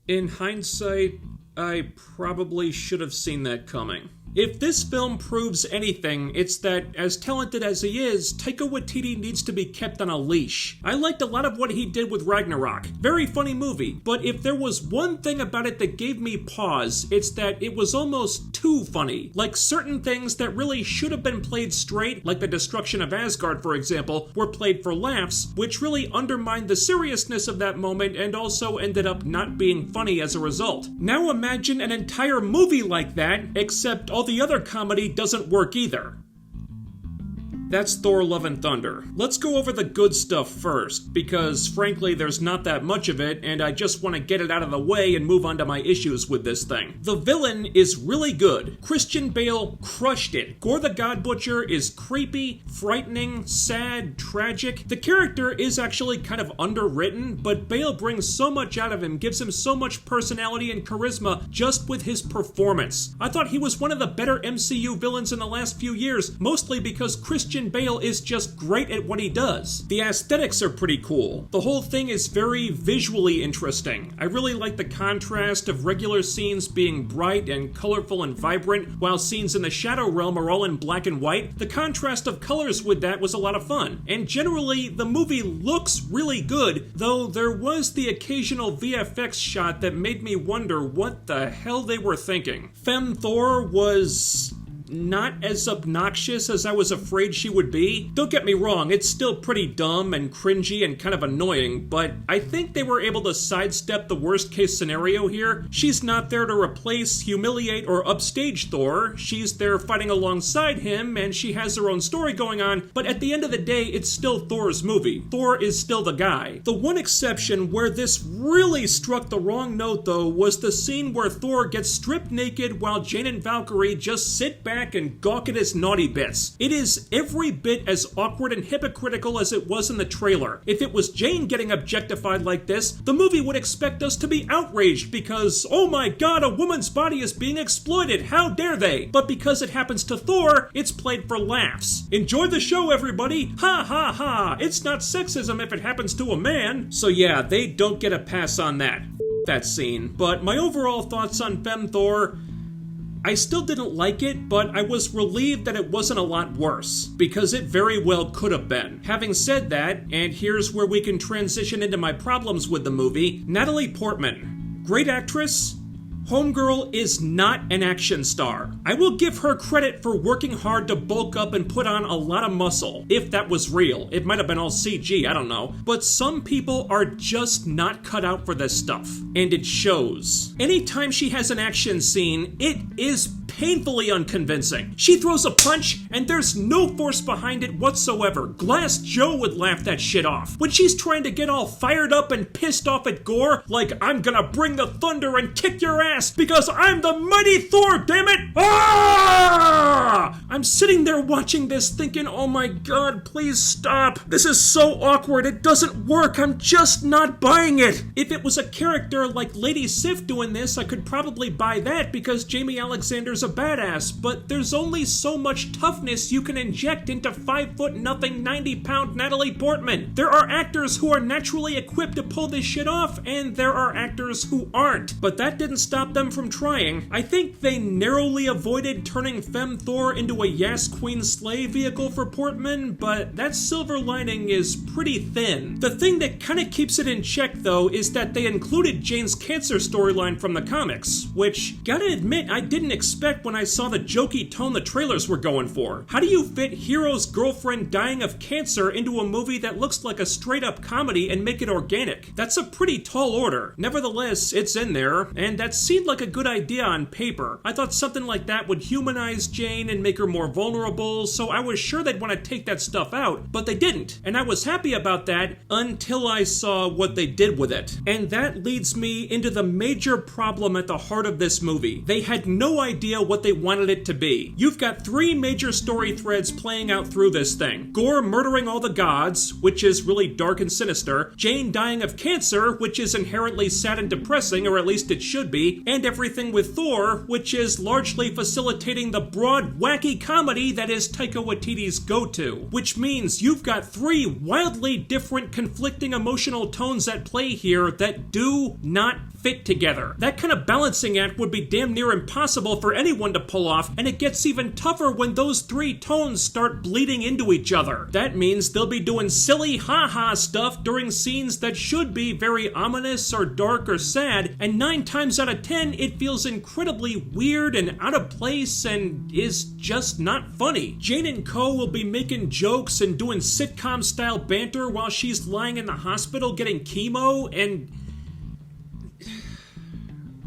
In hindsight, I probably should have seen that coming. If this film proves anything, it's that, as talented as he is, Taika Waititi needs to be kept on a leash. I liked a lot of what he did with Ragnarok. Very funny movie, but if there was one thing about it that gave me pause, it's that it was almost too funny. Like certain things that really should have been played straight, like the destruction of Asgard, for example, were played for laughs, which really undermined the seriousness of that moment and also ended up not being funny as a result. Now imagine an entire movie like that, except all the other comedy doesn't work either. That's Thor Love and Thunder. Let's go over the good stuff first, because frankly there's not that much of it, and I just want to get it out of the way and move on to my issues with this thing. The villain is really good. Christian Bale crushed it. Gore the God Butcher is creepy, frightening, sad, tragic. The character is actually kind of underwritten, but Bale brings so much out of him, gives him so much personality and charisma just with his performance. I thought he was one of the better MCU villains in the last few years, mostly because Christian Bale is just great at what he does. The aesthetics are pretty cool. The whole thing is very visually interesting. I really like the contrast of regular scenes being bright and colorful and vibrant, while scenes in the Shadow Realm are all in black and white. The contrast of colors with that was a lot of fun. And generally, the movie looks really good, though there was the occasional VFX shot that made me wonder what the hell they were thinking. Femme Thor was not as obnoxious as I was afraid she would be. Don't get me wrong, it's still pretty dumb and cringy and kind of annoying, but I think they were able to sidestep the worst case scenario here. She's not there to replace, humiliate, or upstage Thor. She's there fighting alongside him, and she has her own story going on, but at the end of the day, it's still Thor's movie. Thor is still the guy. The one exception where this really struck the wrong note, though, was the scene where Thor gets stripped naked while Jane and Valkyrie just sit back and gawk at his naughty bits. It is every bit as awkward and hypocritical as it was in the trailer. If it was Jane getting objectified like this, the movie would expect us to be outraged because, oh my god, a woman's body is being exploited, how dare they? But because it happens to Thor, it's played for laughs. Enjoy the show, everybody! Ha ha ha! It's not sexism if it happens to a man. So yeah, they don't get a pass on that scene. But my overall thoughts on Femme Thor, I still didn't like it, but I was relieved that it wasn't a lot worse, because it very well could have been. Having said that, and here's where we can transition into my problems with the movie, Natalie Portman. Great actress. Homegirl is not an action star. I will give her credit for working hard to bulk up and put on a lot of muscle. If that was real. It might have been all CG, I don't know. But some people are just not cut out for this stuff. And it shows. Anytime she has an action scene, it is painfully unconvincing. She throws a punch, and there's no force behind it whatsoever. Glass Joe would laugh that shit off. When she's trying to get all fired up and pissed off at Gore, like, I'm gonna bring the thunder and kick your ass because I'm the mighty Thor, damn it! Ah! I'm sitting there watching this thinking, oh my god, please stop. This is so awkward, it doesn't work, I'm just not buying it. If it was a character like Lady Sif doing this, I could probably buy that because Jamie Alexander's a badass, but there's only so much toughness you can inject into 5'0" 90-pound Natalie Portman. There are actors who are naturally equipped to pull this shit off, and there are actors who aren't. But that didn't stop them from trying. I think they narrowly avoided turning Femme Thor into a Yas Queen slave vehicle for Portman, but that silver lining is pretty thin. The thing that kinda keeps it in check, though, is that they included Jane's cancer storyline from the comics, which, gotta admit, I didn't expect when I saw the jokey tone the trailers were going for. How do you fit Hero's girlfriend dying of cancer into a movie that looks like a straight-up comedy and make it organic? That's a pretty tall order. Nevertheless, it's in there, and that seemed like a good idea on paper. I thought something like that would humanize Jane and make her more vulnerable, so I was sure they'd want to take that stuff out, but they didn't. And I was happy about that until I saw what they did with it. And that leads me into the major problem at the heart of this movie. They had no idea what they wanted it to be. You've got three major story threads playing out through this thing. Gorr murdering all the gods, which is really dark and sinister, Jane dying of cancer, which is inherently sad and depressing, or at least it should be, and everything with Thor, which is largely facilitating the broad, wacky comedy that is Taika Waititi's go-to. Which means you've got three wildly different, conflicting emotional tones at play here that do not fit together. That kind of balancing act would be damn near impossible for anyone to pull off, and it gets even tougher when those three tones start bleeding into each other. That means they'll be doing silly ha-ha stuff during scenes that should be very ominous or dark or sad, and 9 times out of 10 it feels incredibly weird and out of place and is just not funny. Jane and co will be making jokes and doing sitcom-style banter while she's lying in the hospital getting chemo, and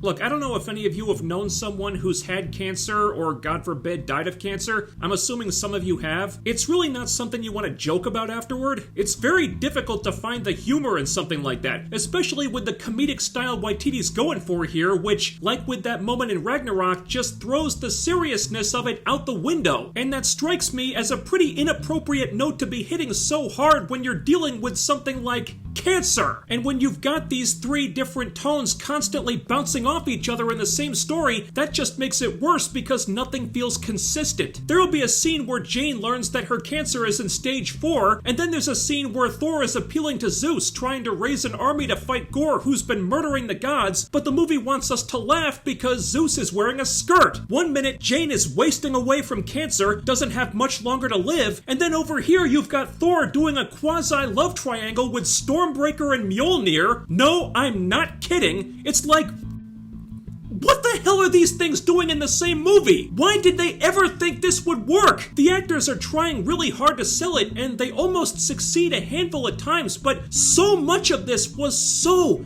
look, I don't know if any of you have known someone who's had cancer or, God forbid, died of cancer. I'm assuming some of you have. It's really not something you want to joke about afterward. It's very difficult to find the humor in something like that, especially with the comedic style Waititi's going for here, which, like with that moment in Ragnarok, just throws the seriousness of it out the window. And that strikes me as a pretty inappropriate note to be hitting so hard when you're dealing with something like cancer. And when you've got these three different tones constantly bouncing off each other in the same story, that just makes it worse because nothing feels consistent. There will be a scene where Jane learns that her cancer is in stage 4, and then there's a scene where Thor is appealing to Zeus, trying to raise an army to fight Gorr, who's been murdering the gods, but the movie wants us to laugh because Zeus is wearing a skirt. One minute, Jane is wasting away from cancer, doesn't have much longer to live, and then over here you've got Thor doing a quasi-love triangle with Stormbreaker and Mjolnir. No, I'm not kidding. It's like, what the hell are these things doing in the same movie? Why did they ever think this would work? The actors are trying really hard to sell it, and they almost succeed a handful of times, but so much of this was so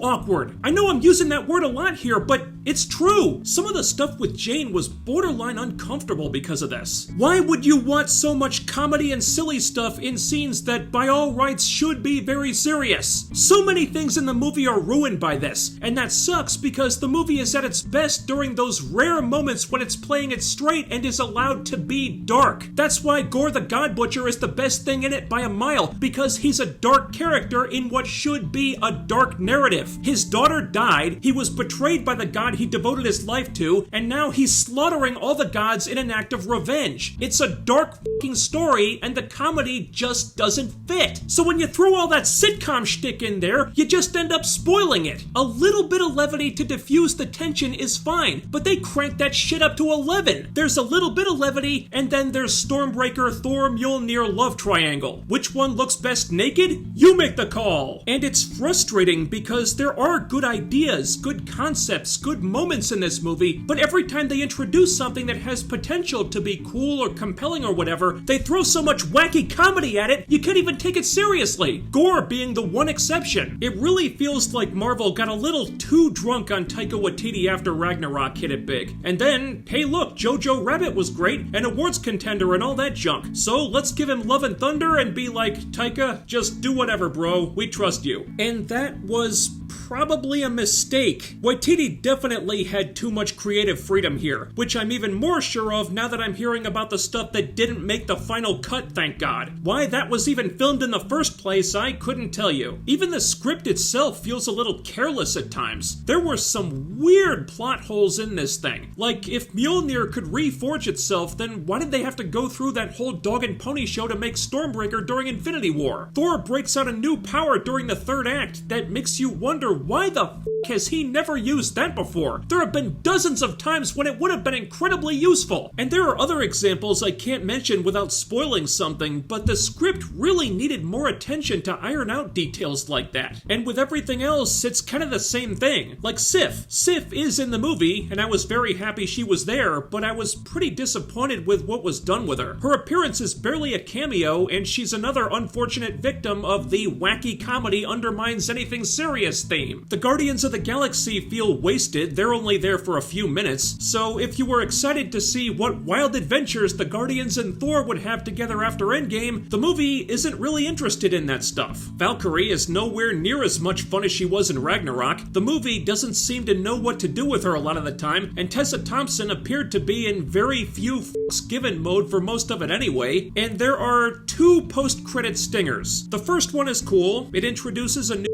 awkward. I know I'm using that word a lot here, but it's true. Some of the stuff with Jane was borderline uncomfortable because of this. Why would you want so much comedy and silly stuff in scenes that by all rights should be very serious? So many things in the movie are ruined by this, and that sucks because the movie is at its best during those rare moments when it's playing it straight and is allowed to be dark. That's why Gorr the God Butcher is the best thing in it by a mile, because he's a dark character in what should be a dark narrative. His daughter died, he was betrayed by the god he devoted his life to, and now he's slaughtering all the gods in an act of revenge. It's a dark f***ing story, and the comedy just doesn't fit. So when you throw all that sitcom shtick in there, you just end up spoiling it. A little bit of levity to diffuse the tension is fine, but they crank that shit up to 11. There's a little bit of levity, and then there's Stormbreaker, Thor, Mjolnir love triangle. Which one looks best naked? You make the call. And it's frustrating because there are good ideas, good concepts, good moments in this movie, but every time they introduce something that has potential to be cool or compelling or whatever, they throw so much wacky comedy at it, you can't even take it seriously. Gorr being the one exception. It really feels like Marvel got a little too drunk on Taika Waititi after Ragnarok hit it big. And then, hey look, Jojo Rabbit was great, an awards contender and all that junk. So let's give him Love and Thunder and be like, Taika, just do whatever bro, we trust you. And that was probably a mistake. Waititi definitely had too much creative freedom here, which I'm even more sure of now that I'm hearing about the stuff that didn't make the final cut, thank God. Why that was even filmed in the first place, I couldn't tell you. Even the script itself feels a little careless at times. There were some weird plot holes in this thing. Like, if Mjolnir could reforge itself, then why did they have to go through that whole dog and pony show to make Stormbreaker during Infinity War? Thor breaks out a new power during the third act that makes you wonder why the f*** has he never used that before? There have been dozens of times when it would have been incredibly useful. And there are other examples I can't mention without spoiling something, but the script really needed more attention to iron out details like that. And with everything else, it's kind of the same thing. Like Sif. Sif is in the movie, and I was very happy she was there, but I was pretty disappointed with what was done with her. Her appearance is barely a cameo, and she's another unfortunate victim of the wacky comedy undermines anything serious theme. The Guardians of the Galaxy feel wasted, granted, they're only there for a few minutes, so if you were excited to see what wild adventures the Guardians and Thor would have together after Endgame, the movie isn't really interested in that stuff. Valkyrie is nowhere near as much fun as she was in Ragnarok, the movie doesn't seem to know what to do with her a lot of the time, and Tessa Thompson appeared to be in very few f***s given mode for most of it anyway, and there are 2 post-credit stingers. The first one is cool, it introduces a new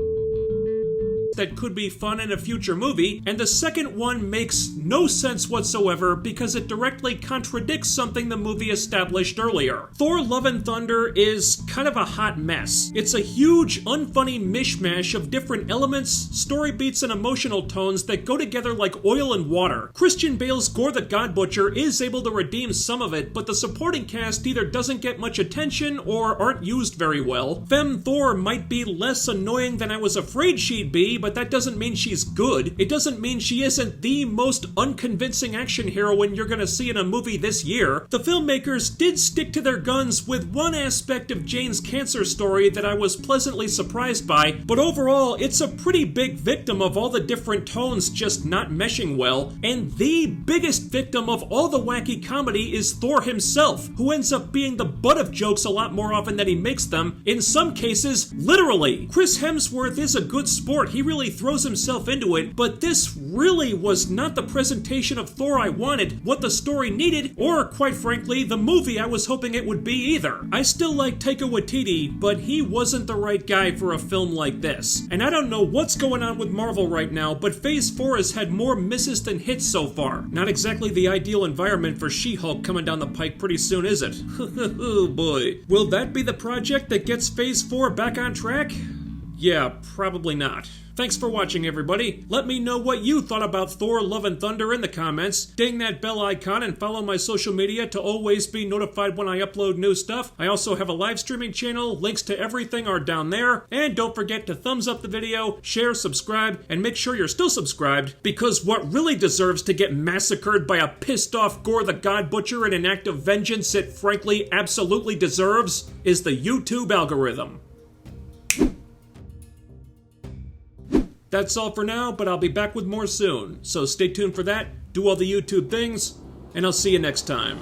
that could be fun in a future movie, and the second one makes no sense whatsoever because it directly contradicts something the movie established earlier. Thor Love and Thunder is kind of a hot mess. It's a huge, unfunny mishmash of different elements, story beats, and emotional tones that go together like oil and water. Christian Bale's Gore the God Butcher is able to redeem some of it, but the supporting cast either doesn't get much attention or aren't used very well. Femme Thor might be less annoying than I was afraid she'd be, but that doesn't mean she's good. It doesn't mean she isn't the most unconvincing action heroine you're gonna see in a movie this year. The filmmakers did stick to their guns with one aspect of Jane's cancer story that I was pleasantly surprised by, but overall, it's a pretty big victim of all the different tones just not meshing well, and the biggest victim of all the wacky comedy is Thor himself, who ends up being the butt of jokes a lot more often than he makes them, in some cases, literally. Chris Hemsworth is a good sport, he really throws himself into it, but this really was not the presentation of Thor I wanted, what the story needed, or quite frankly, the movie I was hoping it would be either. I still like Taika Waititi, but he wasn't the right guy for a film like this. And I don't know what's going on with Marvel right now, but Phase 4 has had more misses than hits so far. Not exactly the ideal environment for She-Hulk coming down the pike pretty soon, is it? Oh boy. Will that be the project that gets Phase 4 back on track? Yeah, probably not. Thanks for watching, everybody. Let me know what you thought about Thor Love and Thunder in the comments. Ding that bell icon and follow my social media to always be notified when I upload new stuff. I also have a live streaming channel. Links to everything are down there. And don't forget to thumbs up the video, share, subscribe, and make sure you're still subscribed, because what really deserves to get massacred by a pissed off Gore the God Butcher in an act of vengeance it frankly absolutely deserves is the YouTube algorithm. That's all for now, but I'll be back with more soon, so stay tuned for that, do all the YouTube things, and I'll see you next time.